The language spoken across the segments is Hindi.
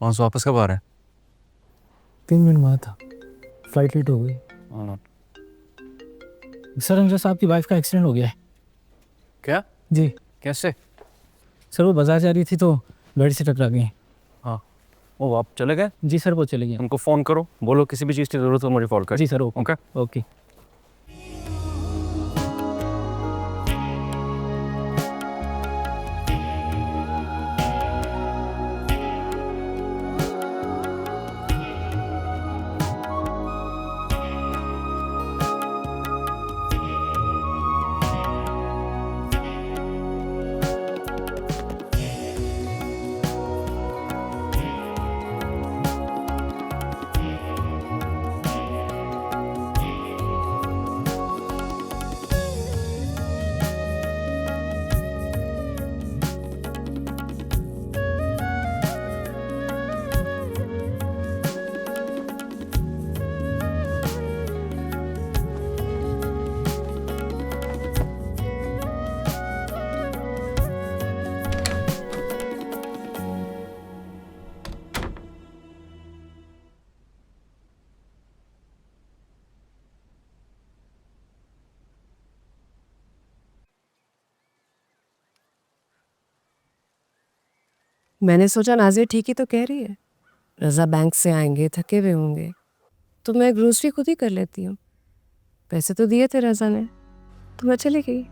वहाँ से वापस कब आ रहा है? 3 मिनट बाद था, फ्लाइट लेट हो गई। सर अंजर साहब की वाइफ का एक्सीडेंट हो गया है। क्या? जी कैसे? सर, वो बाजार जा रही थी तो गाड़ी से टकरा गई। हाँ, वो आप चले गए? जी सर, वो चले गए। उनको फ़ोन करो, बोलो किसी भी चीज़ की ज़रूरत हो मुझे फ़ोन कर। जी सर, ओके ओके। ओके। मैंने सोचा नाज़िर ठीक ही तो कह रही है, रज़ा बैंक से आएंगे, थके हुए होंगे, तो मैं ग्रोसरी खुद ही कर लेती हूँ। पैसे तो दिए थे रज़ा ने, तो मैं चली गई।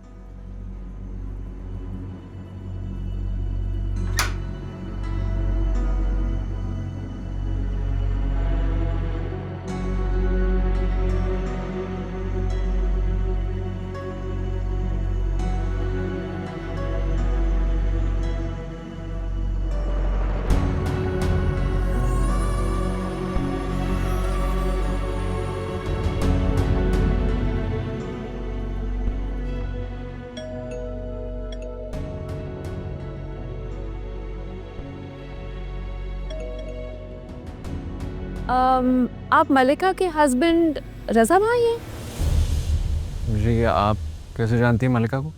आप मलिका के हस्बैंड रज़ा भाई हैं? जी, आप कैसे जानती हैं मलिका को?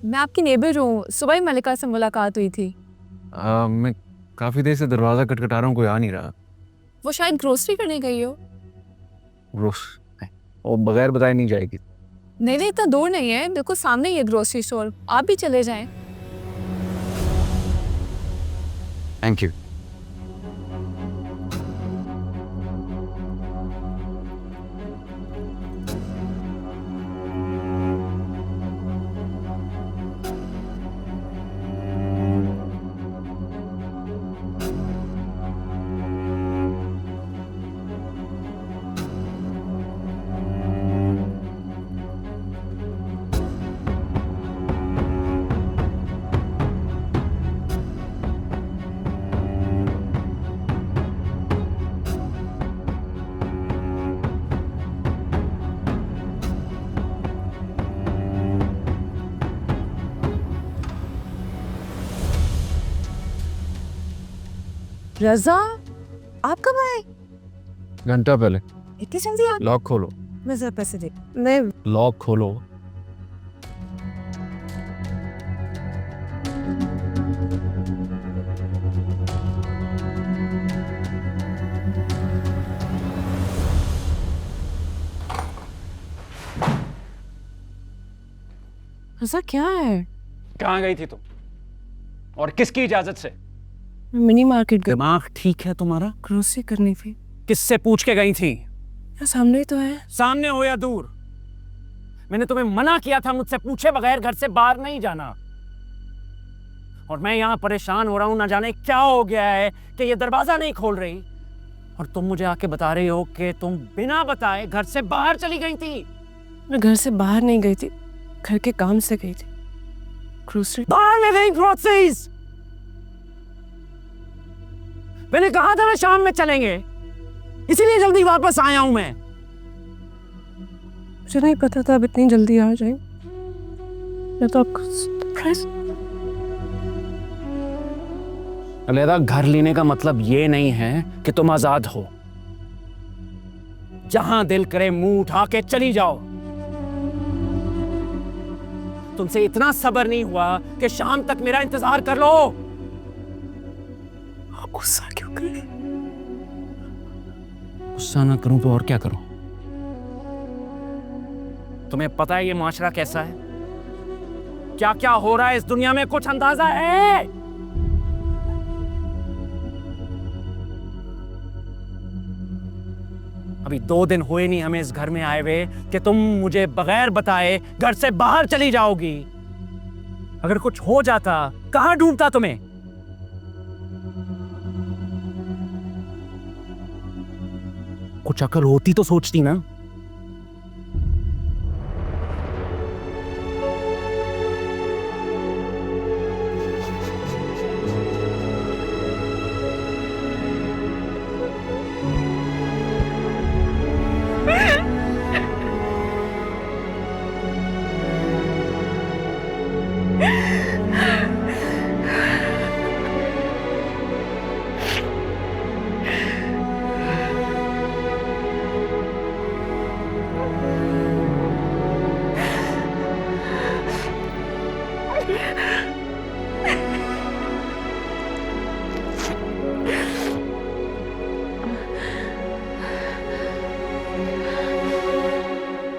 मैं आपकी नेबर हूँ, सुबह ही मलिका से मुलाकात हुई थी। मैं काफ़ी देर से दरवाज़ा खटखटा रहा हूँ, कोई आ नहीं रहा। वो शायद ग्रोसरी करने गई हो। रोस नहीं, वो बगैर बताए नहीं जाएगी। नहीं नहीं, इतना दूर नहीं है, बिल्कुल सामने ही है ग्रोसरी स्टोर, आप भी चले जाएं। Thank you. रज़ा, आप कब आए? घंटा पहले। इतनी जल्दी आ? लॉक खोलो। मैं जरा पैसे दे। मैं लॉक खोलो। रज़ा क्या है? कहाँ गई थी तुम और किसकी इजाजत से? मैं मिनी मार्केट गई, दिमाग ठीक है तुम्हारा? ग्रोसरी करनी थी। किससे पूछ के गई थी? यहाँ सामने ही तो है। सामने हो या दूर? मैंने तुम्हें मना किया था मुझसे पूछे बगैर घर से बाहर नहीं जाना। और मैं यहाँ परेशान हो रहा हूँ, ना जाने क्या हो गया है कि ये दरवाजा नहीं खोल रही, और तुम मुझे आके बता रही हो कि तुम बिना बताए घर से बाहर चली गई थी। मैं घर से बाहर नहीं गई थी, घर के काम से गई थी। ग्रोसरी बाहर ले गई ग्रोसरीज। मैंने कहा था ना शाम में चलेंगे, इसीलिए जल्दी वापस आया हूं मैं। मुझे नहीं पता था अब इतनी जल्दी आ जाए। मैं तो आपको सरप्राइज। अलैदा, घर लेने का मतलब ये नहीं है कि तुम आजाद हो। जहां दिल करे मुंह उठा के चली जाओ। तुमसे इतना सब्र नहीं हुआ कि शाम तक मेरा इंतजार कर लो। आप गुस्सा क्यों कर रही? गुस्सा ना करूं तो और क्या करूं? तुम्हें पता है ये माशरा कैसा है? क्या क्या हो रहा है इस दुनिया में कुछ अंदाजा है? अभी 2 दिन हुए नहीं हमें इस घर में आए हुए कि तुम मुझे बगैर बताए घर से बाहर चली जाओगी। अगर कुछ हो जाता कहां ढूंढता तुम्हें? कुछ अकल होती तो सोचती ना।